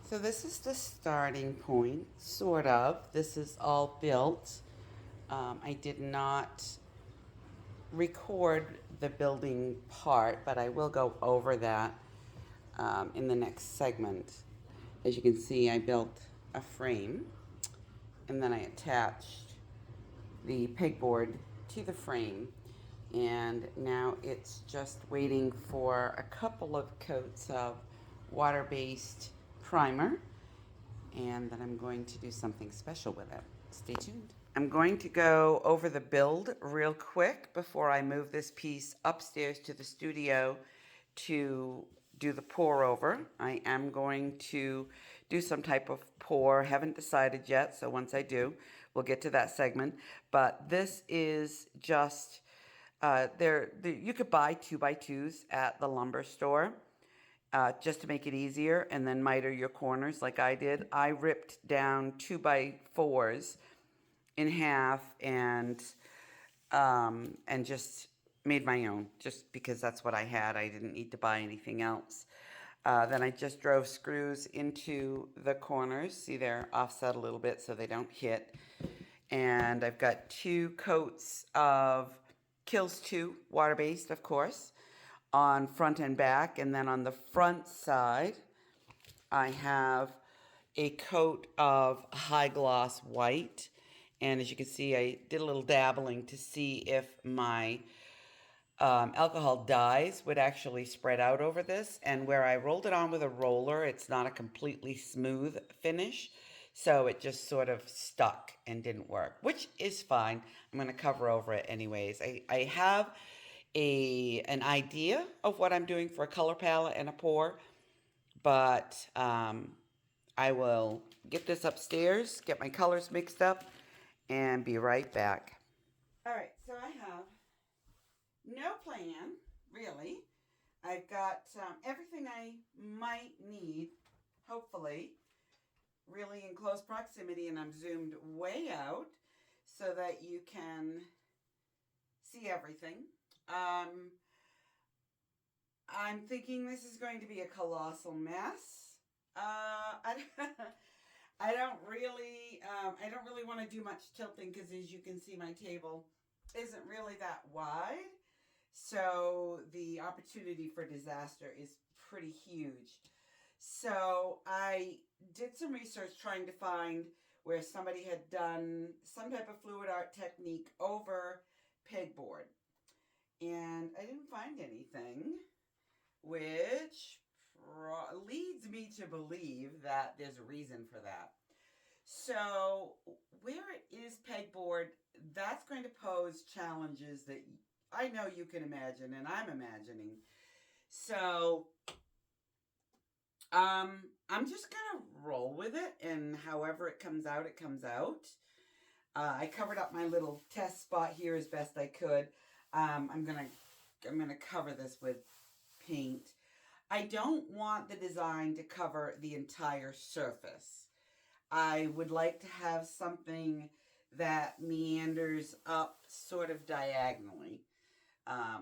So this is the starting point, sort of. This is all built. I did not record the building part, but I will go over that in the next segment. As you can see, I built a frame and then I attached the pegboard to the frame. And now it's just waiting for a couple of coats of water-based primer, and then I'm going to do something special with it. Stay tuned. I'm going to go over the build real quick before I move this piece upstairs to the studio to do the pour over. I am going to do some type of pour. Haven't decided yet, so once I do, we'll get to that segment. But this is just, you could buy 2x2s at the lumber store. Just to make it easier, and then miter your corners like I did. I ripped down 2x4s in half and just made my own, just because that's what I had. I didn't need to buy anything else. Then I just drove screws into the corners. See, they're offset a little bit so they don't hit. And I've got 2 coats of Kills 2, water-based, of course, on front and back. And then on the front side, I have a coat of high gloss white. And as you can see, I did a little dabbling to see if my alcohol dyes would actually spread out over this. And where I rolled it on with a roller, it's not a completely smooth finish. So it just sort of stuck and didn't work, which is fine. I'm going to cover over it anyways. I have an idea of what I'm doing for a color palette and a pour, but I will get this upstairs, get my colors mixed up, and be right back. All right, so I have no plan, really. I've got everything I might need, hopefully, really in close proximity, and I'm zoomed way out so that you can see everything. I'm thinking this is going to be a colossal mess. I don't really want to do much tilting because, as you can see, my table isn't really that wide. So the opportunity for disaster is pretty huge. So I did some research trying to find where somebody had done some type of fluid art technique over pegboard. And I didn't find anything, which leads me to believe that there's a reason for that. So where it is pegboard, that's going to pose challenges that I know you can imagine and I'm imagining. So I'm just gonna roll with it, and however it comes out, it comes out. I covered up my little test spot here as best I could. I'm gonna cover this with paint. I don't want the design to cover the entire surface. I would like to have something that meanders up sort of diagonally,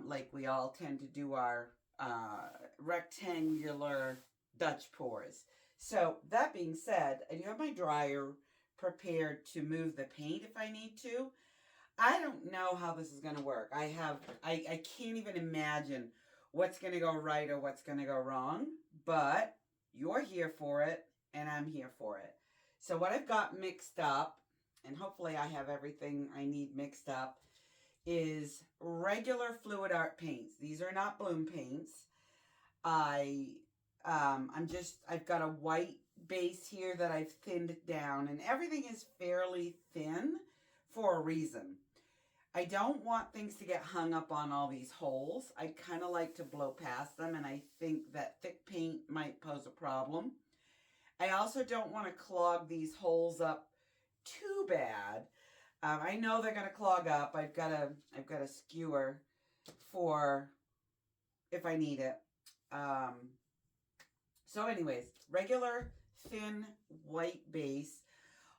like we all tend to do our rectangular Dutch pours. So that being said, I do have my dryer prepared to move the paint if I need to. I don't know how this is going to work. I can't even imagine what's going to go right or what's going to go wrong, but you're here for it and I'm here for it. So what I've got mixed up, and hopefully I have everything I need mixed up, is regular fluid art paints. These are not bloom paints. I've got a white base here that I've thinned down, and everything is fairly thin for a reason. I don't want things to get hung up on all these holes. I kind of like to blow past them, and I think that thick paint might pose a problem. I also don't want to clog these holes up too bad. I know they're going to clog up. I've got a skewer for if I need it. So anyways, regular thin white base.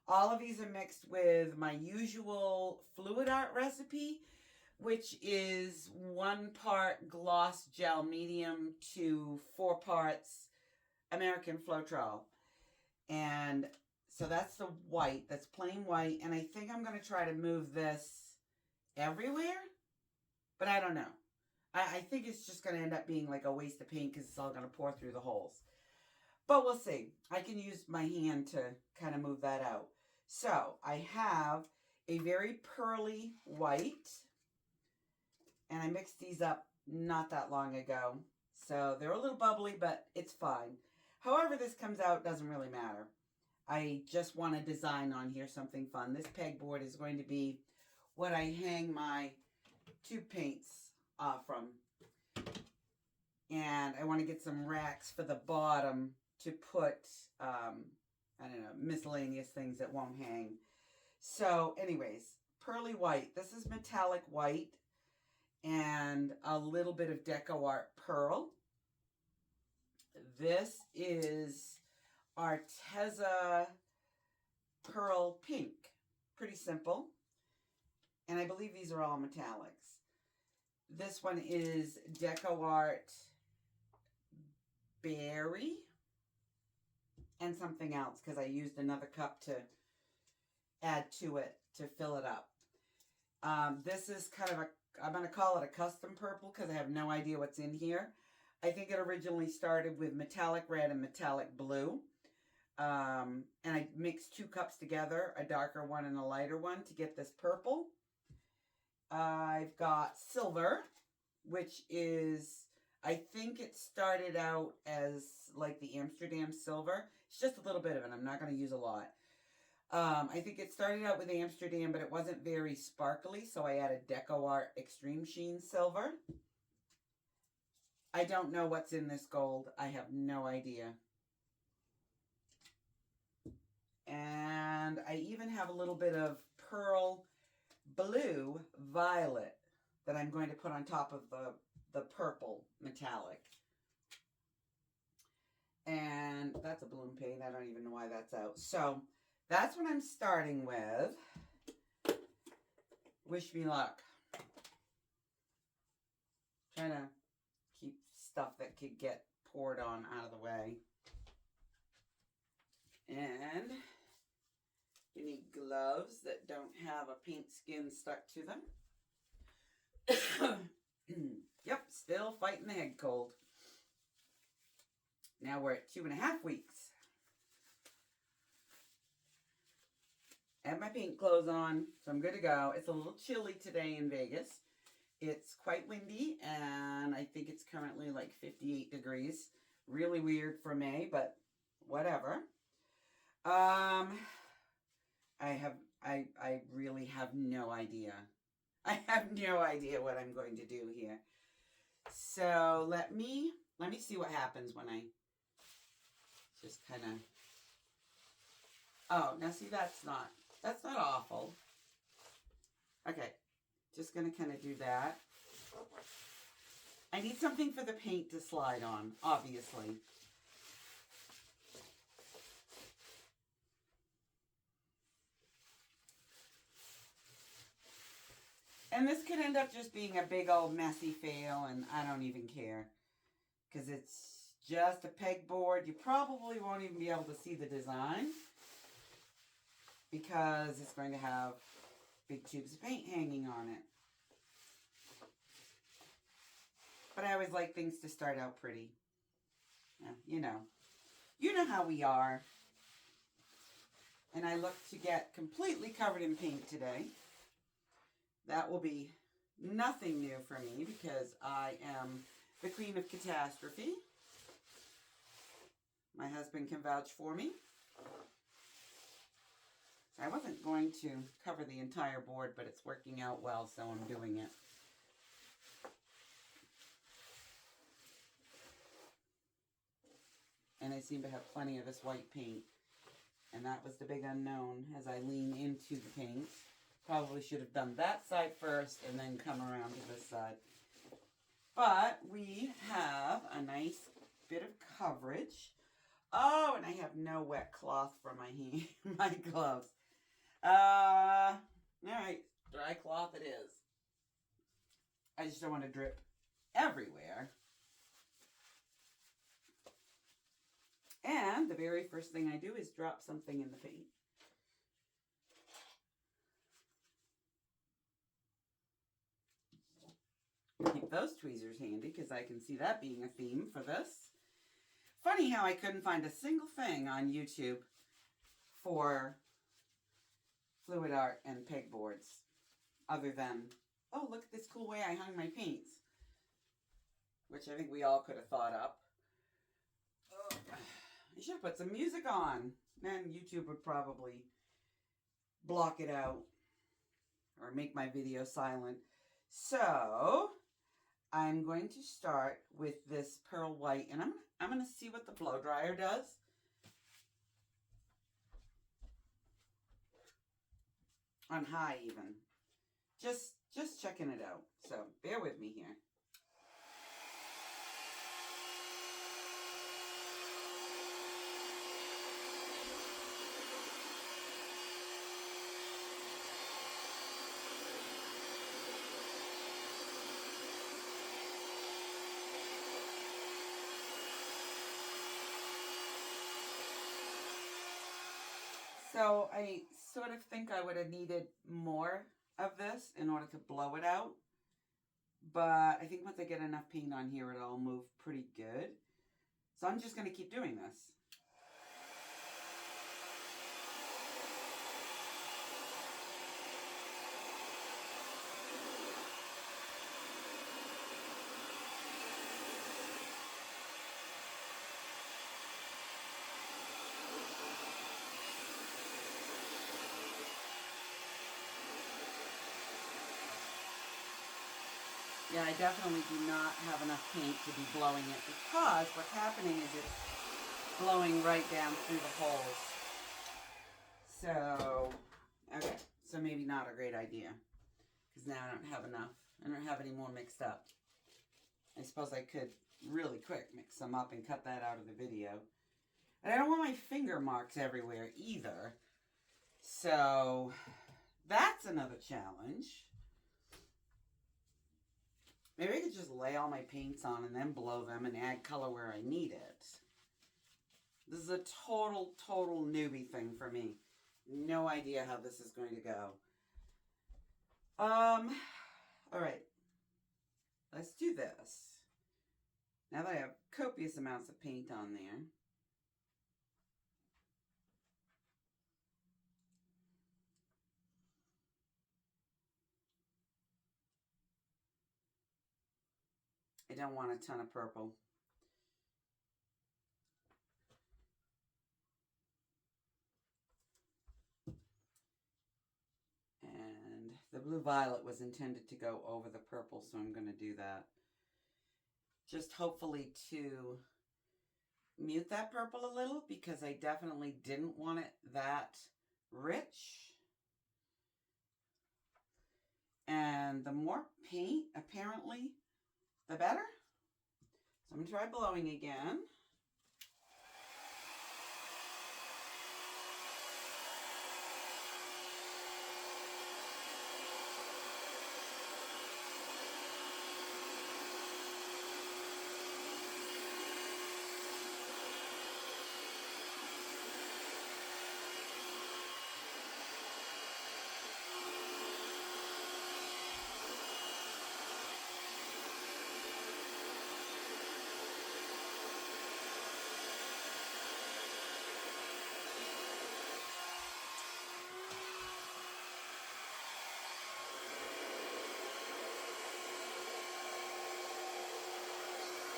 All of these are mixed with my usual fluid art recipe, which is 1 part gloss gel medium to 4 parts American Floetrol. And so that's the white. That's plain white. And I think I'm going to try to move this everywhere. But I don't know. I think it's just going to end up being like a waste of paint because it's all going to pour through the holes. But we'll see. I can use my hand to kind of move that out. So I have a very pearly white. And I mixed these up not that long ago. So they're a little bubbly, but it's fine. However this comes out doesn't really matter. I just want to design on here something fun. This pegboard is going to be what I hang my tube paints from. And I want to get some racks for the bottom to put, I don't know, miscellaneous things that won't hang. So anyways, pearly white. This is metallic white and a little bit of Deco Art pearl. This is Arteza pearl pink. Pretty simple. And I believe these are all metallics. This one is Deco Art berry and something else because I used another cup to add to it to fill it up. This is kind of a, I'm going to call it a custom purple because I have no idea what's in here. I think it originally started with metallic red and metallic blue. And I mixed 2 cups together, a darker one and a lighter one to get this purple. I've got silver, which is, I think it started out as like the Amsterdam silver. It's just a little bit of it. I'm not going to use a lot. I think it started out with Amsterdam, but it wasn't very sparkly, so I added Deco Art Extreme Sheen Silver. I don't know what's in this gold. I have no idea. And I even have a little bit of pearl blue violet that I'm going to put on top of the purple metallic. And that's a bloom paint. I don't even know why that's out. So that's what I'm starting with. Wish me luck. Trying to keep stuff that could get poured on out of the way. And you need gloves that don't have a paint skin stuck to them. Yep, still fighting the head cold. Now we're at 2.5 weeks. I have my paint clothes on, so I'm good to go. It's a little chilly today in Vegas. It's quite windy, and I think it's currently like 58 degrees. Really weird for May, but whatever. I really have no idea. I have no idea what I'm going to do here. So let me see what happens when I just kind of, oh, now see, that's not awful. Okay, just going to kind of do that. I need something for the paint to slide on, obviously. And this could end up just being a big old messy fail, and I don't even care. Because it's just a pegboard. You probably won't even be able to see the design. Because it's going to have big tubes of paint hanging on it. But I always like things to start out pretty. Yeah, you know. You know how we are. And I look to get completely covered in paint today. That will be nothing new for me because I am the queen of catastrophe. My husband can vouch for me. So I wasn't going to cover the entire board, but it's working out well, so I'm doing it. And I seem to have plenty of this white paint. And that was the big unknown as I lean into the paint. Probably should have done that side first and then come around to this side. But we have a nice bit of coverage. Oh, and I have no wet cloth for my my gloves. All right, dry cloth it is. I just don't want to drip everywhere. And the very first thing I do is drop something in the paint. Keep those tweezers handy because I can see that being a theme for this. Funny how I couldn't find a single thing on YouTube for fluidart and pegboards other than, oh, look at this cool way I hung my paints, which I think we all could have thought up. Oh, I should have put some music on. Then YouTube would probably block it out or make my video silent. So I'm going to start with this pearl white, and I'm going to see what the blow dryer does. On high even. Just checking it out. So bear with me here. So I sort of think I would have needed more of this in order to blow it out. But I think once I get enough paint on here, it'll move pretty good. So I'm just going to keep doing this. Yeah, I definitely do not have enough paint to be blowing it because what's happening is it's blowing right down through the holes. So, okay, so maybe not a great idea because now I don't have enough. I don't have any more mixed up. I suppose I could really quick mix them up and cut that out of the video. And I don't want my finger marks everywhere either. So, that's another challenge. Maybe I could just lay all my paints on and then blow them and add color where I need it. This is a total newbie thing for me. No idea how this is going to go. All right. Let's do this. Now that I have copious amounts of paint on there. I don't want a ton of purple. And the blue violet was intended to go over the purple, so I'm going to do that. Just hopefully to mute that purple a little because I definitely didn't want it that rich. And the more paint, apparently, the better. So I'm going to try blowing again.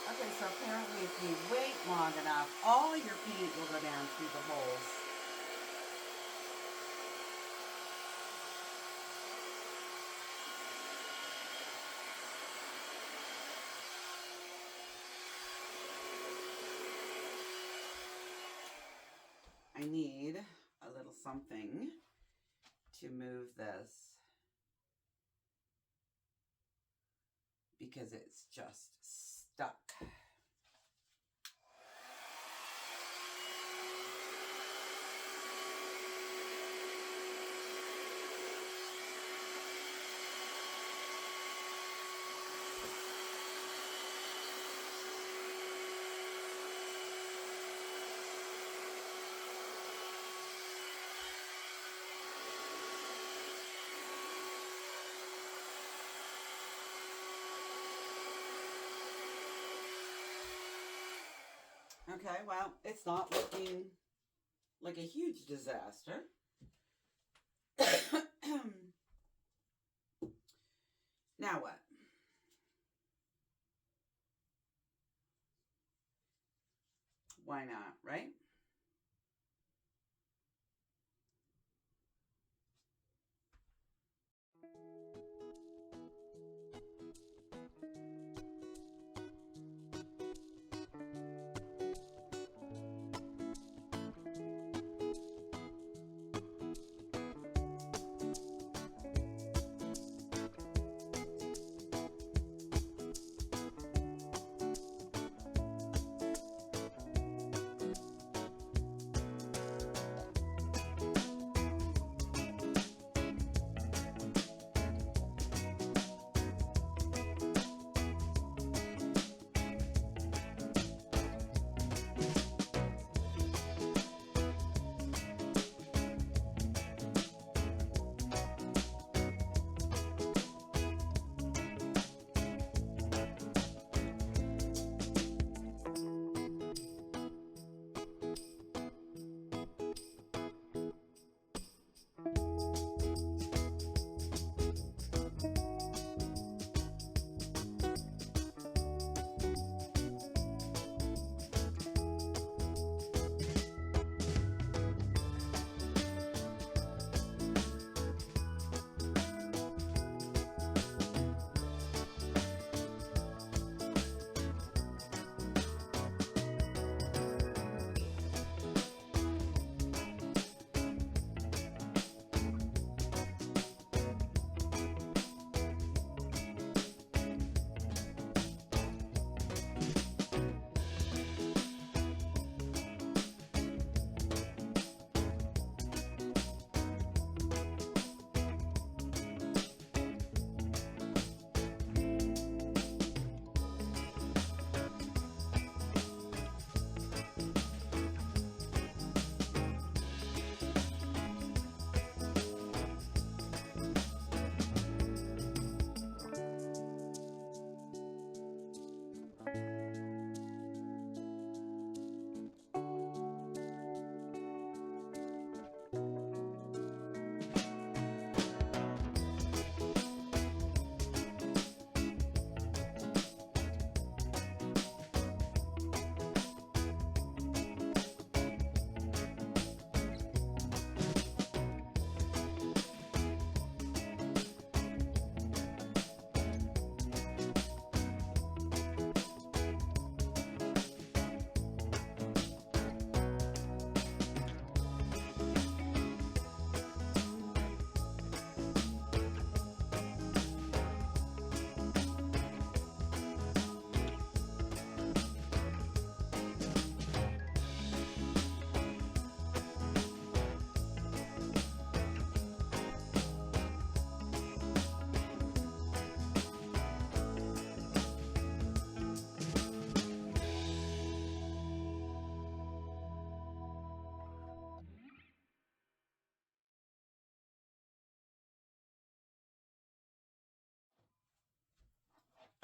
Okay, so apparently if you wait long enough, all your paint will go down through the holes. I need a little something to move this because it's just stuck. Okay, well, it's not looking like a huge disaster. Now what? Why not, right?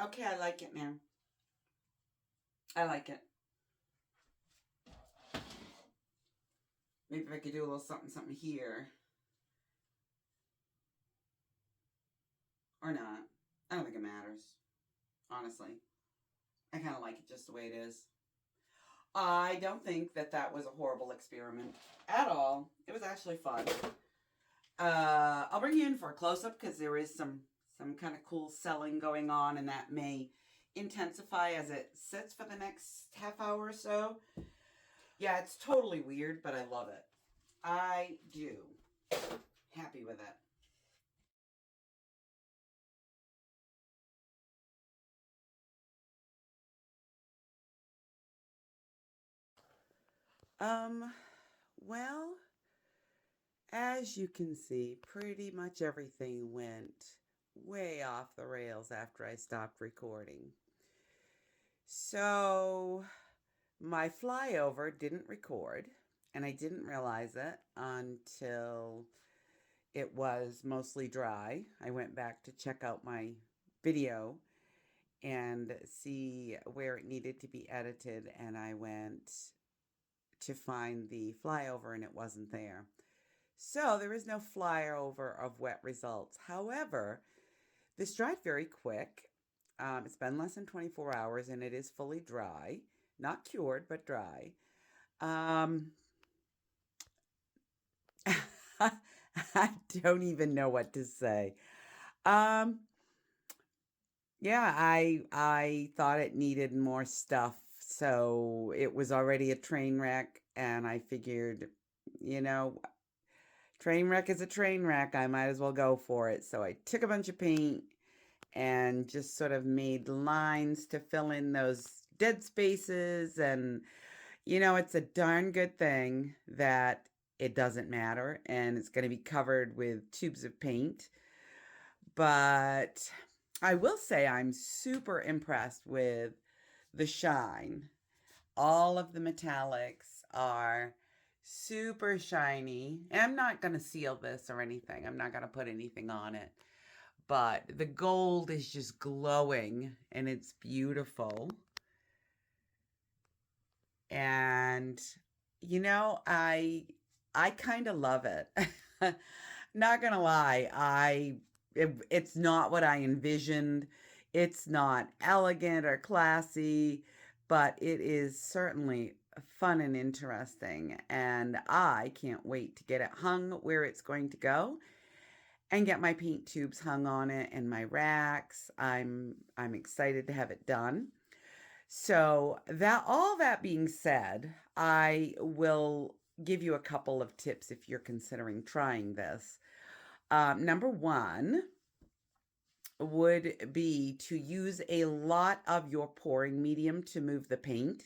Okay, I like it now. I like it. Maybe if I could do a little something, something here. Or not. I don't think it matters. Honestly. I kind of like it just the way it is. I don't think that that was a horrible experiment at all. It was actually fun. I'll bring you in for a close-up because there is some kind of cool selling going on, and that may intensify as it sits for the next half hour or so. Yeah, it's totally weird, but I love it. I do. Happy with it. Well, as you can see, pretty much everything went way off the rails after I stopped recording. So, my flyover didn't record, and I didn't realize it until it was mostly dry. I went back to check out my video, and see where it needed to be edited, and I went to find the flyover and it wasn't there. So there is no flyover of wet results. However, this dried very quick. It's been less than 24 hours and it is fully dry. Not cured, but dry. Um, I don't even know what to say. Um, yeah, I thought it needed more stuff, so it was already a train wreck, and I figured, you know, train wreck is a train wreck. I might as well go for it. So I took a bunch of paint and just sort of made lines to fill in those dead spaces. And, it's a darn good thing that it doesn't matter and it's going to be covered with tubes of paint. But I will say I'm super impressed with the shine. All of the metallics are super shiny. And I'm not going to seal this or anything. I'm not going to put anything on it. But the gold is just glowing and it's beautiful. And I kind of love it. Not going to lie. It's not what I envisioned. It's not elegant or classy, but it is certainly fun and interesting. And I can't wait to get it hung where it's going to go and get my paint tubes hung on it and my racks. I'm excited to have it done. So that all that being said, I will give you a couple of tips if you're considering trying this. Number one would be to use a lot of your pouring medium to move the paint,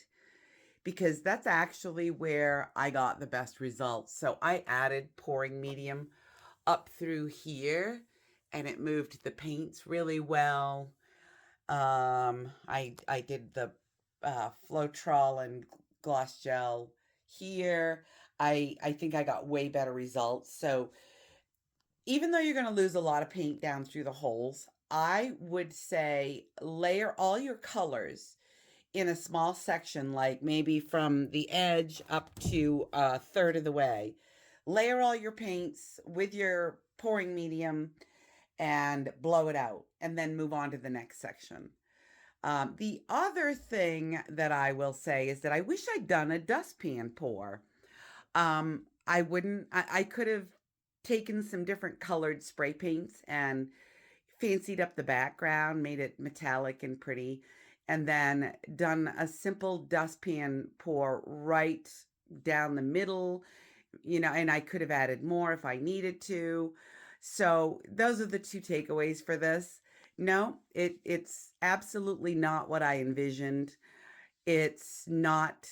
because that's actually where I got the best results. So I added pouring medium up through here and it moved the paints really well. I did the Floetrol and gloss gel here. I think I got way better results. So even though you're going to lose a lot of paint down through the holes, I would say layer all your colors in a small section, like maybe from the edge up to a third of the way. Layer all your paints with your pouring medium and blow it out, and then move on to the next section. The other thing that I will say is that I wish I'd done a dustpan pour. I could have taken some different colored spray paints and fancied up the background, made it metallic and pretty, and then done a simple dustpan pour right down the middle, and I could have added more if I needed to. So those are the two takeaways for this. No, it's absolutely not what I envisioned. It's not,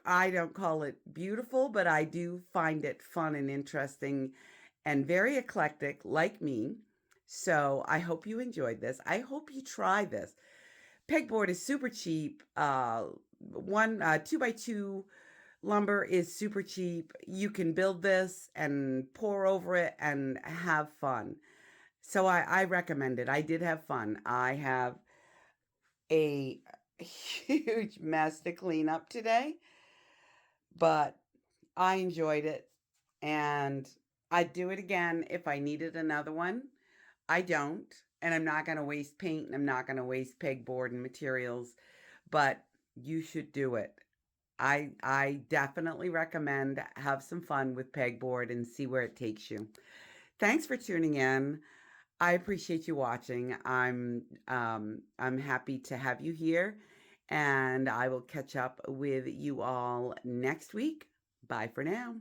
I don't call it beautiful, but I do find it fun and interesting and very eclectic, like me. So I hope you enjoyed this. I hope you try this. Pegboard is super cheap. One 2x2 lumber is super cheap. You can build this and pour over it and have fun. So I recommend it. I did have fun. I have a huge mess to clean up today, but I enjoyed it and I'd do it again if I needed another one. I don't, and I'm not going to waste paint and I'm not going to waste pegboard and materials, but you should do it. I definitely recommend have some fun with pegboard and see where it takes you. Thanks for tuning in. I appreciate you watching. I'm happy to have you here, and I will catch up with you all next week. Bye for now.